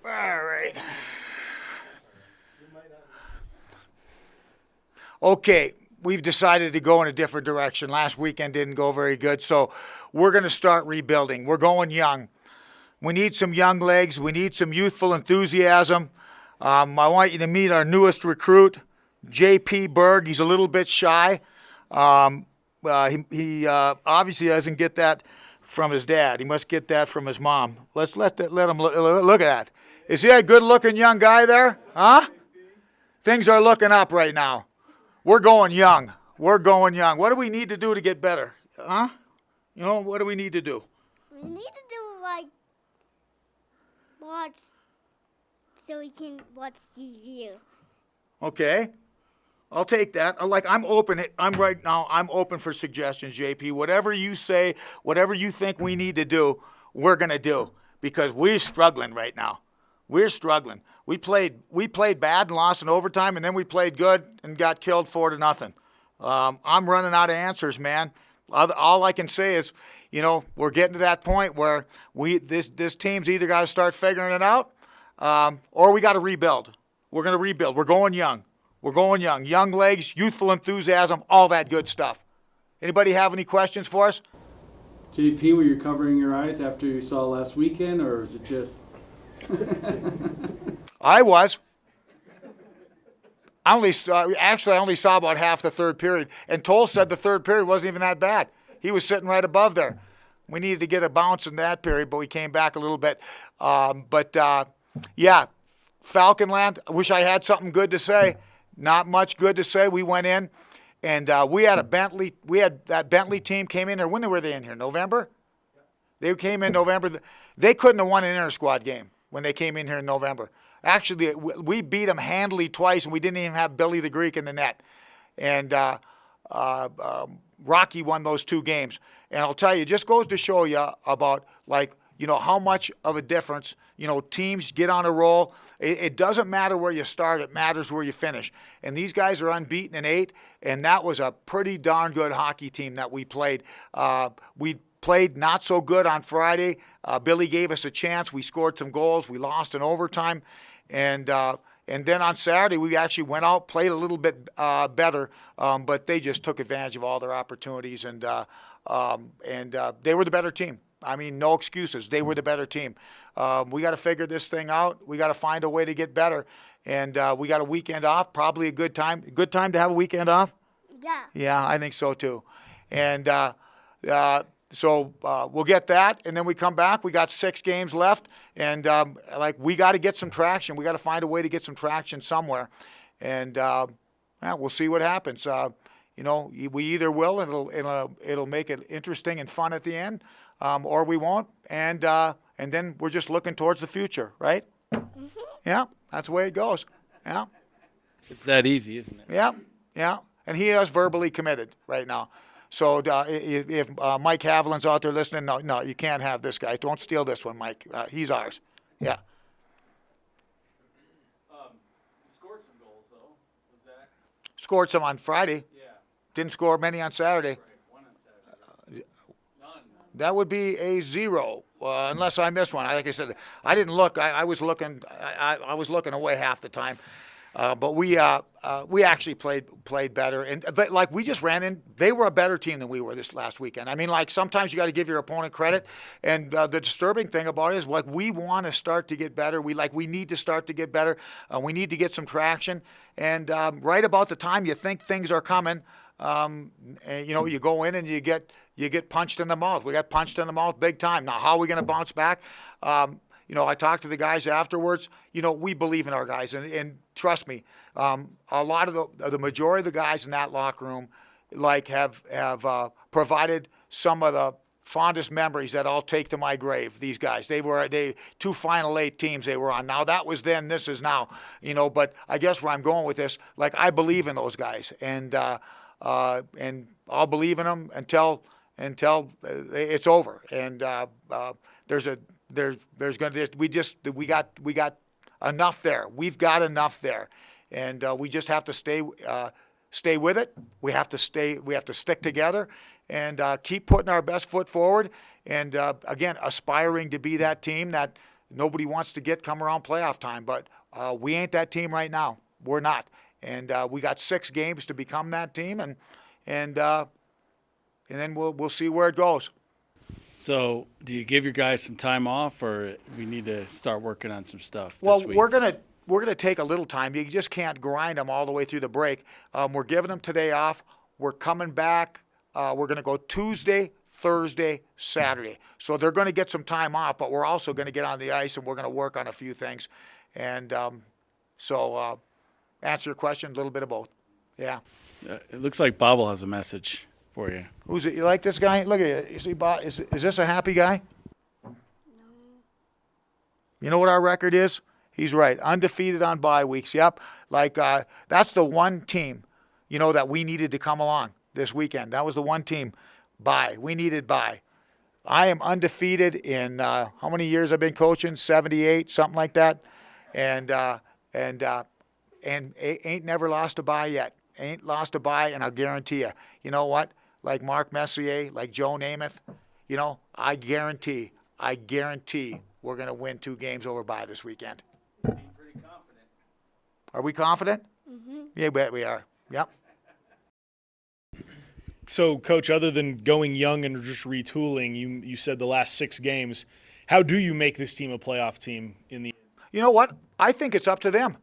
All right. Okay, we've decided to go in a different direction. Last weekend didn't go very good, so we're going to start rebuilding. We're going young. We need some young legs. We need some youthful enthusiasm. I want you to meet our newest recruit, J.P. Berg. He's a little bit shy. He obviously doesn't get that from his dad. He must get that from his mom. Let him look at that. Is he a good-looking young guy there? Huh? Things are looking up right now. We're going young. We're going young. What do we need to do to get better? Huh? What do we need to do? We need to do like watch so we can watch TV. Okay. I'll take that. I'm open. I'm open for suggestions, JP. Whatever you say, whatever you think we need to do, we're going to do because we're struggling right now. We're struggling. We played bad and lost in overtime, and then we played good and got killed 4-0. I'm running out of answers, man. All I can say is, we're getting to that point where this team's either got to start figuring it out, or we got to rebuild. We're going to rebuild. We're going young. We're going young. Young legs, youthful enthusiasm, all that good stuff. Anybody have any questions for us? JP, were you covering your eyes after you saw last weekend, or is it just... I was. I only saw about half the third period. And Toll said the third period wasn't even that bad. He was sitting right above there. We needed to get a bounce in that period, but we came back a little bit. Yeah, Falconland, I wish I had something good to say. Not much good to say. We went in, and we had that Bentley team came in there. When were they in here? November? They came in November. They couldn't have won an inter-squad game when they came in here in November. Actually, we beat them handily twice, and we didn't even have Billy the Greek in the net. And Rocky won those 2 games. And I'll tell you, it just goes to show you about, how much of a difference, teams get on a roll. It doesn't matter where you start. It matters where you finish. And these guys are unbeaten in 8, and that was a pretty darn good hockey team that we played. We played not so good on Friday. Billy gave us a chance. We scored some goals. We lost in overtime. And then on Saturday, we actually went out, played a little bit better, but they just took advantage of all their opportunities, and they were the better team. I mean, no excuses. They were the better team. We got to figure this thing out. We got to find a way to get better, and we got a weekend off. Probably a good time. Good time to have a weekend off. Yeah. Yeah, I think so too. And so we'll get that, and then we come back. We got 6 games left, and we got to get some traction. We got to find a way to get some traction somewhere, and we'll see what happens. We either will, and it'll make it interesting and fun at the end, or we won't, and then we're just looking towards the future, right? Mm-hmm. Yeah, that's the way it goes. Yeah. It's that easy, isn't it? Yeah, yeah, and he is verbally committed right now. So if Mike Haviland's out there listening, no, you can't have this guy. Don't steal this one, Mike. He's ours. Yeah. You scored some goals, though. Was that? Scored some on Friday. Yeah. Didn't score many on Saturday. Right. 1 on Saturday. None. That would be a 0, unless I missed one. Like I said, I didn't look. I was looking. I was looking away half the time. But we actually played better, and we just ran in. They were a better team than we were this last weekend. I mean, sometimes you got to give your opponent credit, and the disturbing thing about it is we want to start to get better. We need to start to get better. We need to get some traction, and right about the time you think things are coming, and, you go in and you get punched in the mouth. We got punched in the mouth big time. Now, how are we going to bounce back? I talked to the guys afterwards. We believe in our guys, and trust me, a lot of the majority of the guys in that locker room, have provided some of the fondest memories that I'll take to my grave. These guys, they 2 Final 8 teams they were on. Now that was then, this is now. But I guess where I'm going with this, I believe in those guys, and I'll believe in them until it's over. And we got enough there. We've got enough there, and we just have to stay with it. We have to stick together, and keep putting our best foot forward. And again, aspiring to be that team that nobody wants to come around playoff time, but we ain't that team right now. We're not. And we got 6 games to become that team, and then we'll see where it goes. So, do you give your guys some time off, or we need to start working on some stuff Well, this week? we're gonna take a little time. You just can't grind them all the way through the break. We're giving them today off. We're coming back. We're gonna go Tuesday, Thursday, Saturday. So they're gonna get some time off, but we're also gonna get on the ice and we're gonna work on a few things. And answer your question, a little bit of both. Yeah. It looks like Bobble has a message for you. Who's it? You like this guy? Look at it. Is he? Is this a happy guy? No. You know what our record is? He's right. Undefeated on bye weeks. Yep. Like that's the one team, that we needed to come along this weekend. That was the one team. Bye. We needed bye. I am undefeated in how many years I've been coaching? 78, something like that, and ain't never lost a bye yet. Ain't lost a bye, and I'll guarantee you. You know what? Like Mark Messier, like Joe Namath, I guarantee we're going to win 2 games over bye this weekend. You seem pretty confident. Are we confident? Mm-hmm. Yeah, bet we are. Yep. So, Coach, other than going young and just retooling, you said the last 6 games. How do you make this team a playoff team in the end? You know what? I think it's up to them.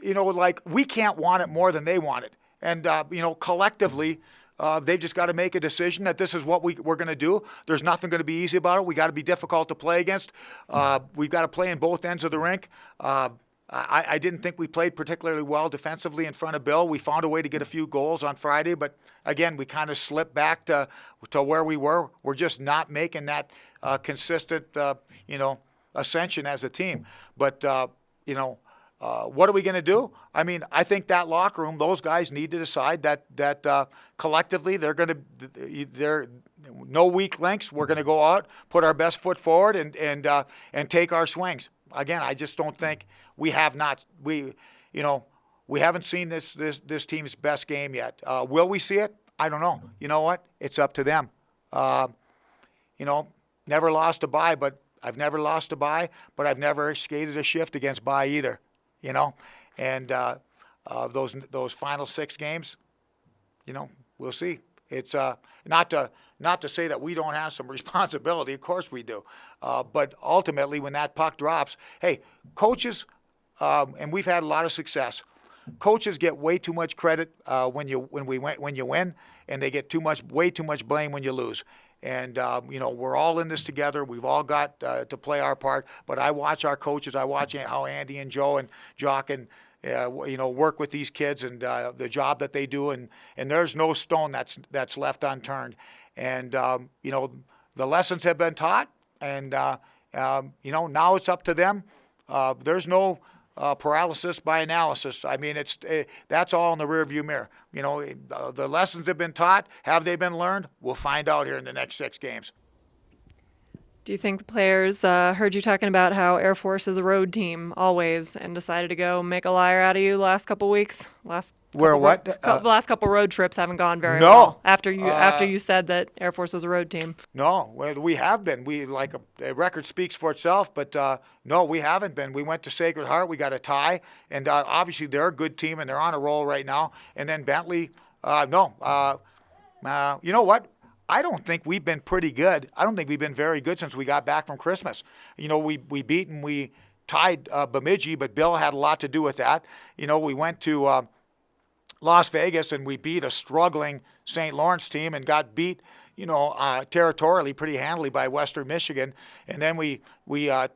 Like we can't want it more than they want it. And, collectively, they've just got to make a decision that this is what we're going to do. There's nothing going to be easy about it. We got to be difficult to play against. We've got to play in both ends of the rink. I didn't think we played particularly well defensively in front of Bill. We found a way to get a few goals on Friday, but again, we kind of slipped back to where we were. We're just not making that consistent, ascension as a team. But what are we going to do? I mean, I think that locker room, those guys need to decide that collectively they're no weak links. We're going to go out, put our best foot forward, and take our swings. Again, I just don't think we haven't seen this team's best game yet. Will we see it? I don't know. You know what? It's up to them. Never lost a bye, but I've never lost a bye, but I've never skated a shift against bye either. And those final 6 games, we'll see. It's not to say that we don't have some responsibility. Of course we do. But ultimately, when that puck drops, hey, coaches, and we've had a lot of success. Coaches get way too much credit when you win, and they get way too much blame when you lose. And we're all in this together. We've all got to play our part. But I watch our coaches. I watch how Andy and Joe and Jock and work with these kids and the job that they do. And there's no stone that's left unturned. And the lessons have been taught. And now it's up to them. There's no paralysis by analysis. I mean, that's all in the rearview mirror. The lessons have been taught. Have they been learned? We'll find out here in the next 6 games. Do you think the players heard you talking about how Air Force is a road team always and decided to go make a liar out of you last couple weeks? The last couple road trips haven't gone very well. After you said that Air Force was a road team. No, we have been. The record speaks for itself, but no, we haven't been. We went to Sacred Heart. We got a tie, and obviously they're a good team and they're on a roll right now. And then Bentley, no. You know what? I don't think we've been pretty good. I don't think we've been very good since we got back from Christmas. We beat and we tied Bemidji, but Bill had a lot to do with that. We went to Las Vegas and we beat a struggling St. Lawrence team and got beat, territorially pretty handily by Western Michigan. And then we had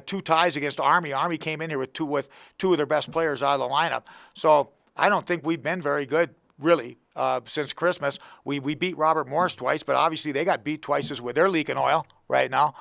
2 ties against Army. Army came in here with two of their best players out of the lineup. So I don't think we've been very good, really. Since Christmas, we beat Robert Morris twice, but obviously they got beat twice as well. They're leaking oil right now.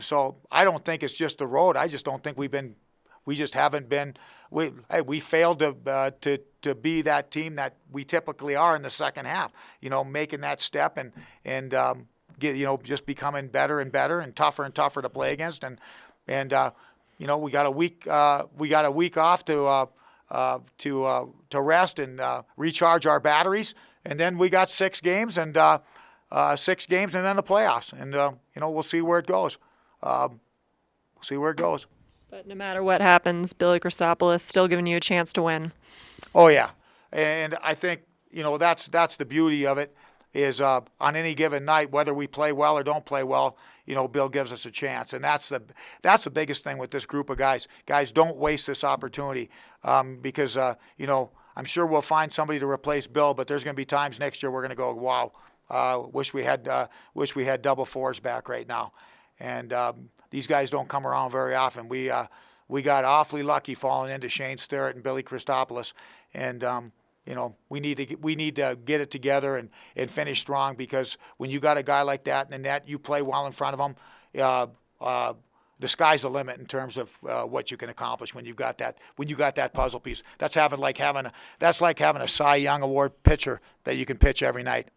So I don't think it's just the road. I just don't think we just haven't been. We failed to be that team that we typically are in the second half. Making that step and just becoming better and better and tougher to play against. And we got a week off to rest and recharge our batteries, and then we got 6 games and 6 games and then the playoffs, and we'll see where it goes. We'll see where it goes. But no matter what happens, Billy Christopoulos still giving you a chance to win. Oh yeah, and I think that's the beauty of it is on any given night, whether we play well or don't play well, Bill gives us a chance, and that's the biggest thing with this group of guys. Guys, don't waste this opportunity because I'm sure we'll find somebody to replace Bill, but there's going to be times next year we're going to go, wow, wish we had double fours back right now, and these guys don't come around very often. We got awfully lucky falling into Shane Sterrett and Billy Christopoulos, and we need to get it together and finish strong, because when you got a guy like that in the net, you play well in front of him. The sky's the limit in terms of what you can accomplish when you got that puzzle piece. That's like having a Cy Young Award pitcher that you can pitch every night.